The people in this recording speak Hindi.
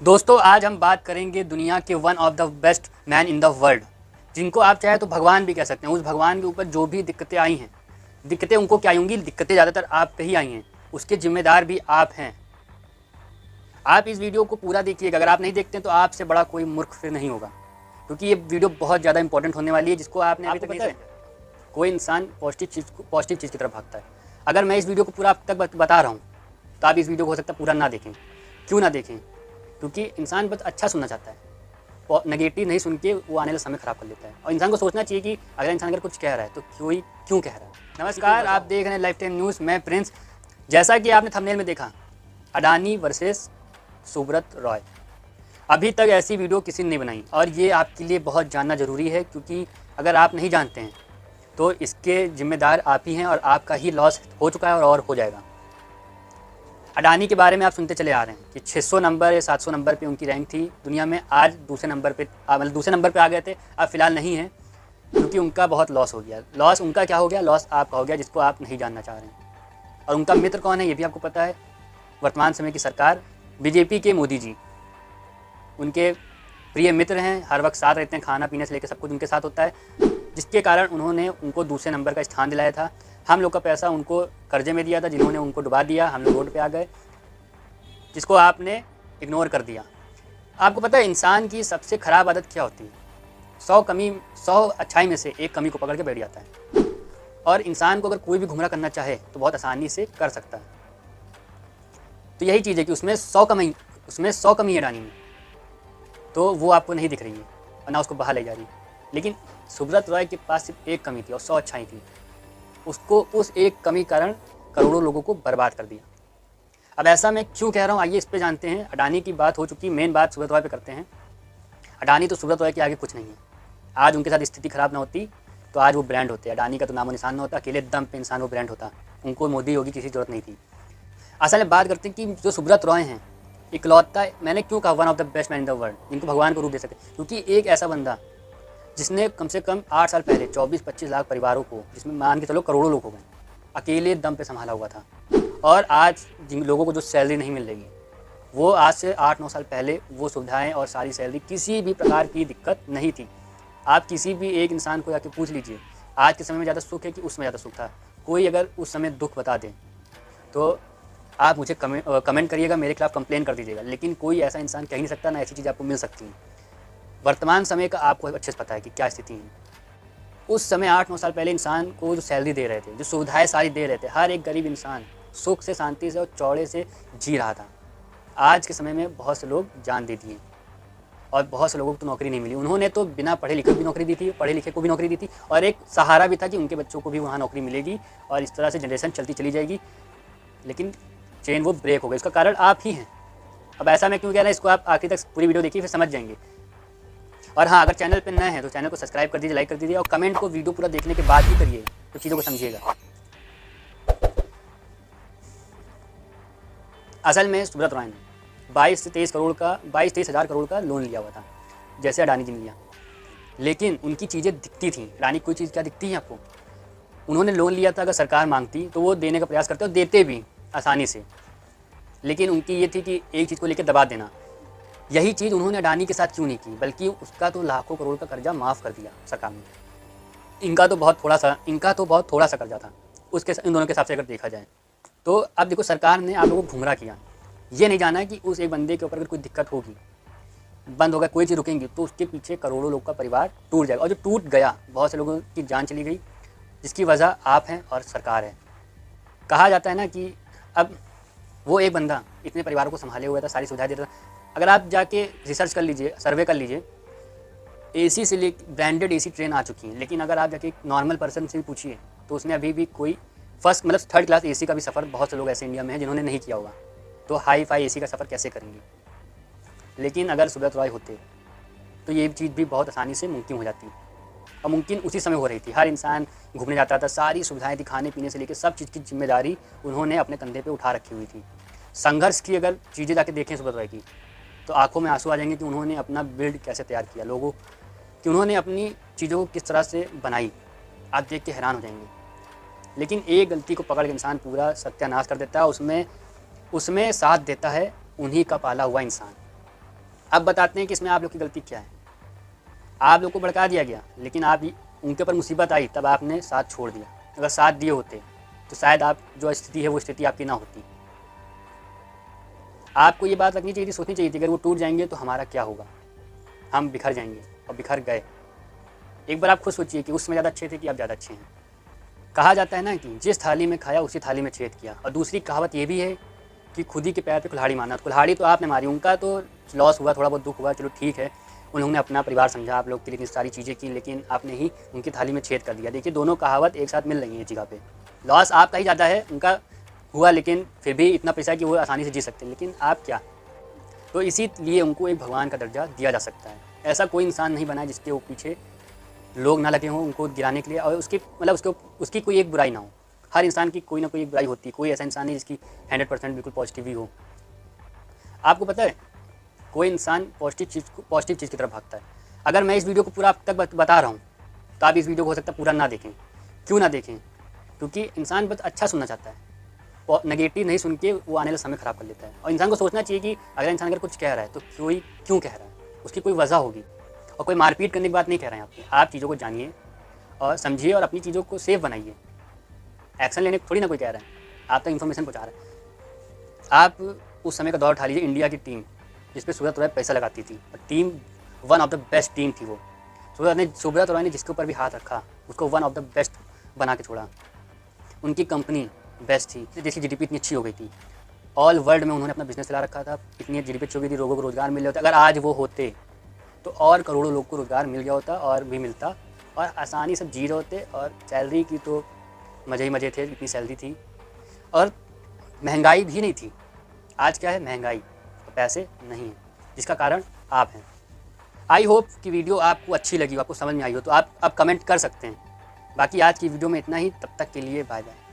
दोस्तों आज हम बात करेंगे दुनिया के one of the best man in the world, जिनको आप चाहे तो भगवान भी कह सकते हैं। उस भगवान के ऊपर जो भी दिक्कतें आई हैं, दिक्कतें उनको क्या आई होंगी, दिक्कतें ज़्यादातर आप पे ही आई हैं, उसके जिम्मेदार भी आप हैं। आप इस वीडियो को पूरा देखिएगा। अगर आप नहीं देखते हैं तो आपसे बड़ा कोई मूर्ख फिर नहीं होगा, क्योंकि ये वीडियो बहुत ज़्यादा इंपॉर्टेंट होने वाली है, जिसको आपने अभी तक नहीं देखा। कोई इंसान पॉजिटिव चीज़ की तरफ भागता है। अगर मैं इस वीडियो को पूरा अब तक बता रहा हूँ तो आप इस वीडियो को हो सकता है पूरा ना देखें। क्यों ना देखें? क्योंकि इंसान बस अच्छा सुनना चाहता है, नेगेटिव नहीं सुन के वो आने वाला समय ख़राब कर लेता है। और इंसान को सोचना चाहिए कि अगर इंसान अगर कुछ कह रहा है तो क्यों कह रहा है। नमस्कार, आप देख रहे हैं लाइफ 10 न्यूज़। मैं प्रिंस। जैसा कि आपने थंबनेल में देखा, अडानी वर्सेस सुब्रत रॉय। अभी तक ऐसी वीडियो किसी ने नहीं बनाई और ये आपके लिए बहुत जानना ज़रूरी है, क्योंकि अगर आप नहीं जानते हैं तो इसके जिम्मेदार आप ही हैं और आपका ही लॉस हो चुका है और हो जाएगा। अडानी के बारे में आप सुनते चले आ रहे हैं कि 600 नंबर या 700 नंबर पे उनकी रैंक थी दुनिया में। आज दूसरे नंबर पे आ गए थे। अब फिलहाल नहीं है, क्योंकि उनका बहुत लॉस हो गया। लॉस उनका क्या हो गया, लॉस आपका हो गया, जिसको आप नहीं जानना चाह रहे हैं। और उनका मित्र कौन है ये भी आपको पता है। वर्तमान समय की सरकार, बीजेपी के मोदी जी उनके प्रिय मित्र हैं। हर वक्त साथ रहते हैं, खाना पीने से लेकर सब कुछ उनके साथ होता है, जिसके कारण उन्होंने उनको दूसरे नंबर का स्थान दिलाया था। हम लोग का पैसा उनको कर्जे में दिया था, जिन्होंने उनको डुबा दिया। हम लोग रोड पे आ गए, जिसको आपने इग्नोर कर दिया। आपको पता है इंसान की सबसे ख़राब आदत क्या होती है? 100 अच्छाई में से एक कमी को पकड़ के बैठ जाता है। और इंसान को अगर कोई भी गुमराह करना चाहे तो बहुत आसानी से कर सकता है। तो यही चीज़ है कि उसमें 100 कमी है अडानी में, तो वो आपको नहीं दिख रही है और ना उसको बाहर ले जा रही है। लेकिन सुब्रत रॉय के पास सिर्फ एक कमी थी और 100 अच्छाई थी। उसको उस एक कमी कारण करोड़ों लोगों को बर्बाद कर दिया। अब ऐसा मैं क्यों कह रहा हूँ, आइए इस पे जानते हैं। अडानी की बात हो चुकी, मेन बात सुब्रत रॉय पे करते हैं। अडानी तो सुब्रत रॉय के आगे कुछ नहीं है। आज उनके साथ स्थिति खराब ना होती तो आज वो ब्रांड होते। अडानी का तो नामो निशान ना होता, अकेले दम पे इंसान वो ब्रांड होता। उनको मोदी योगी किसी जरूरत नहीं थी। असल में बात करते हैं कि जो सुब्रत रॉय हैं, इकलौता, मैंने क्यों कहा one of the best man in the world, जिनको भगवान को रूप दे सके, क्योंकि एक ऐसा बंदा जिसने कम से कम 8 साल पहले 24-25 लाख परिवारों को, जिसमें मान के चलो करोड़ों लोग हो गए, अकेले दम पे संभाला हुआ था। और आज जिन लोगों को जो सैलरी नहीं मिल रही, वो आज से 8-9 साल पहले वो सुविधाएं और सारी सैलरी, किसी भी प्रकार की दिक्कत नहीं थी। आप किसी भी एक इंसान को जाके पूछ लीजिए, आज के समय में ज़्यादा सुख है कि उसमें ज़्यादा सुख था। कोई अगर उस समय दुख बता दे तो आप मुझे कमेंट करिएगा, मेरे खिलाफ कंप्लेन कर दीजिएगा। लेकिन कोई ऐसा इंसान कह नहीं सकता, ना ऐसी चीज़ आपको मिल सकती है। वर्तमान समय का आपको अच्छे से पता है कि क्या स्थिति है। उस समय 8-9 साल पहले इंसान को जो सैलरी दे रहे थे, जो सुविधाएं सारी दे रहे थे, हर एक गरीब इंसान सुख से, शांति से और चौड़े से जी रहा था। आज के समय में बहुत से लोग जान दे दिए और बहुत से लोगों को तो नौकरी नहीं मिली। उन्होंने तो बिना पढ़े लिखे भी नौकरी दी थी, पढ़े लिखे को भी नौकरी दी थी, और एक सहारा भी था कि उनके बच्चों को भी वहाँ नौकरी मिलेगी और इस तरह से जनरेशन चलती चली जाएगी। लेकिन चेन वो ब्रेक हो गई। इसका कारण आप ही हैं। अब ऐसा मैं क्यों कह रहा हूँ, इसको आप आखिर तक पूरी वीडियो देखिए, फिर समझ जाएंगे। और हाँ, अगर चैनल पर नए हैं तो चैनल को सब्सक्राइब कर दीजिए, लाइक कर दीजिए और कमेंट को वीडियो पूरा देखने के बाद ही करिए, तो चीज़ों को समझिएगा। असल में सुब्रत रॉय ने 22 से 23 हज़ार करोड़ का लोन लिया हुआ था, जैसे अडानी जी ने लिया। लेकिन उनकी चीज़ें दिखती थी। अडानी कोई चीज़ क्या दिखती है आपको? उन्होंने लोन लिया था, अगर सरकार मांगती तो वो देने का प्रयास करते और देते भी आसानी से। लेकिन उनकी ये थी कि एक चीज़ को लेकर दबा देना। यही चीज़ उन्होंने अडानी के साथ क्यों नहीं की, बल्कि उसका तो लाखों करोड़ का कर्जा माफ़ कर दिया सरकार ने। इनका तो बहुत थोड़ा सा कर्जा था उसके, इन दोनों के हिसाब से अगर देखा जाए तो। अब देखो, सरकार ने आप लोगों को गुमराह किया। ये नहीं जाना कि उस एक बंदे के ऊपर अगर कोई दिक्कत होगी, बंद होगा, कोई चीज़ रुकेंगी, तो उसके पीछे करोड़ों लोग का परिवार टूट जाएगा। और जो टूट गया, बहुत से लोगों की जान चली गई, जिसकी वजह आप हैं और सरकार है। कहा जाता है ना कि अब वो एक बंदा इतने परिवारों को संभाले हुआ था, सारी सुविधाएं देता था। अगर आप जाके रिसर्च कर लीजिए, सर्वे कर लीजिए, एसी से ले ब्रांडेड एसी ट्रेन आ चुकी हैं। लेकिन अगर आप जाके नॉर्मल पर्सन से भी पूछिए तो उसने अभी भी कोई फर्स्ट थर्ड क्लास एसी का भी सफ़र, बहुत से लोग ऐसे इंडिया में हैं जिन्होंने नहीं किया होगा, तो हाई फाई एसी का सफ़र कैसे करेंगे। लेकिन अगर सुब्रत रॉय होते तो ये चीज़ भी बहुत आसानी से मुमकिन हो जाती। और मुमकिन उसी समय हो रही थी। हर इंसान घूमने जाता था, सारी सुविधाएं थी, खाने पीने से लेकर सब चीज़ की जिम्मेदारी उन्होंने अपने कंधे पे उठा रखी हुई थी। संघर्ष की अगर चीज़ें जाके देखें सुब्रत रॉय की, तो आंखों में आंसू आ जाएंगे कि उन्होंने अपना बिल्ड कैसे तैयार किया, लोगों कि उन्होंने अपनी चीज़ों को किस तरह से बनाई। आप देख के हैरान हो जाएंगे। लेकिन एक गलती को पकड़ के इंसान पूरा सत्यानाश कर देता है। उसमें साथ देता है उन्हीं का पाला हुआ इंसान। अब बताते हैं कि इसमें आप लोग की गलती क्या है। आप लोग को भड़का दिया गया, लेकिन आप उनके ऊपर मुसीबत आई तब आपने साथ छोड़ दिया। अगर साथ दिए होते तो शायद आप जो स्थिति है वो स्थिति आपकी ना होती। आपको ये बात रखनी चाहिए थी, सोचनी चाहिए थी, अगर वो टूट जाएंगे तो हमारा क्या होगा, हम बिखर जाएंगे, और बिखर गए। एक बार आप खुद सोचिए कि उस समय ज़्यादा अच्छे थे कि आप ज़्यादा अच्छे हैं। कहा जाता है ना कि जिस थाली में खाया उसी थाली में छेद किया। और दूसरी कहावत ये भी है कि खुद ही के पैर पे कुल्हाड़ी मारना। कुल्हाड़ी तो आपने मारी, उनका तो लॉस हुआ, थोड़ा बहुत दुख हुआ, चलो ठीक है, उन्होंने अपना परिवार समझा आप लोग के लिए, इतनी सारी चीज़ें की, लेकिन आपने ही उनकी थाली में छेद कर दिया। देखिए दोनों कहावत एक साथ मिल रही है जगह पे। लॉस आपका ही ज़्यादा है, उनका हुआ, लेकिन फिर भी इतना पैसा है कि वो आसानी से जी सकते हैं, लेकिन आप क्या। तो इसीलिए उनको एक भगवान का दर्जा दिया जा सकता है। ऐसा कोई इंसान नहीं बना जिसके वो पीछे लोग ना लगे हों उनको गिराने के लिए, और उसकी मतलब उसकी कोई एक बुराई ना हो। हर इंसान की कोई ना कोई एक बुराई होती है, कोई ऐसा इंसान नहीं जिसकी 100% बिल्कुल पॉजिटिव ही हो। आपको पता है कोई इंसान पॉजिटिव चीज़ की तरफ भागता है। अगर मैं इस वीडियो को पूरा अब तक बता रहा हूँ तो आप इस वीडियो को हो सकता है पूरा ना देखें। क्यों ना देखें? क्योंकि इंसान बस अच्छा सुनना चाहता है, और नेगेटिव नहीं सुन के वो आने वाला समय ख़राब कर लेता है। और इंसान को सोचना चाहिए कि अगर इंसान अगर कुछ कह रहा है तो क्यों कह रहा है, उसकी कोई वजह होगी। और कोई मारपीट करने की बात नहीं कह रहे हैं आप चीज़ों को जानिए और समझिए और अपनी चीज़ों को सेफ बनाइए। एक्शन लेने को थोड़ी ना कोई कह रहा है, आप तक इन्फॉर्मेशन पहुँचा रहा है। आप उस समय का दौर उठा लीजिए, इंडिया की टीम जिस पे सुब्रत रॉय पैसा लगाती थी, और team one of the best team थी वो। सुब्रत रॉय ने जिसके ऊपर भी हाथ रखा उसको वन ऑफ द बेस्ट बना के छोड़ा। उनकी कंपनी बेस्ट थी, जिसकी जीडीपी इतनी अच्छी हो गई थी, ऑल वर्ल्ड में उन्होंने अपना बिजनेस चला रखा था, इतनी जीडीपी अच्छी हो गई थी, लोगों को रोज़गार मिल रहा होता। अगर आज वो होते तो और करोड़ों लोग को रोज़गार मिल गया होता और भी मिलता, और आसानी से जी रहे होते। और सैलरी की तो मज़े ही मज़े थे, इतनी सैलरी थी, और महंगाई भी नहीं थी। आज क्या है, महंगाई, तो पैसे नहीं है, जिसका कारण आप हैं। आई होप कि वीडियो आपको अच्छी लगी हो, आपको समझ में आई हो, तो आप अब कमेंट कर सकते हैं। बाकी आज की वीडियो में इतना ही, तब तक के लिए बाय बाय।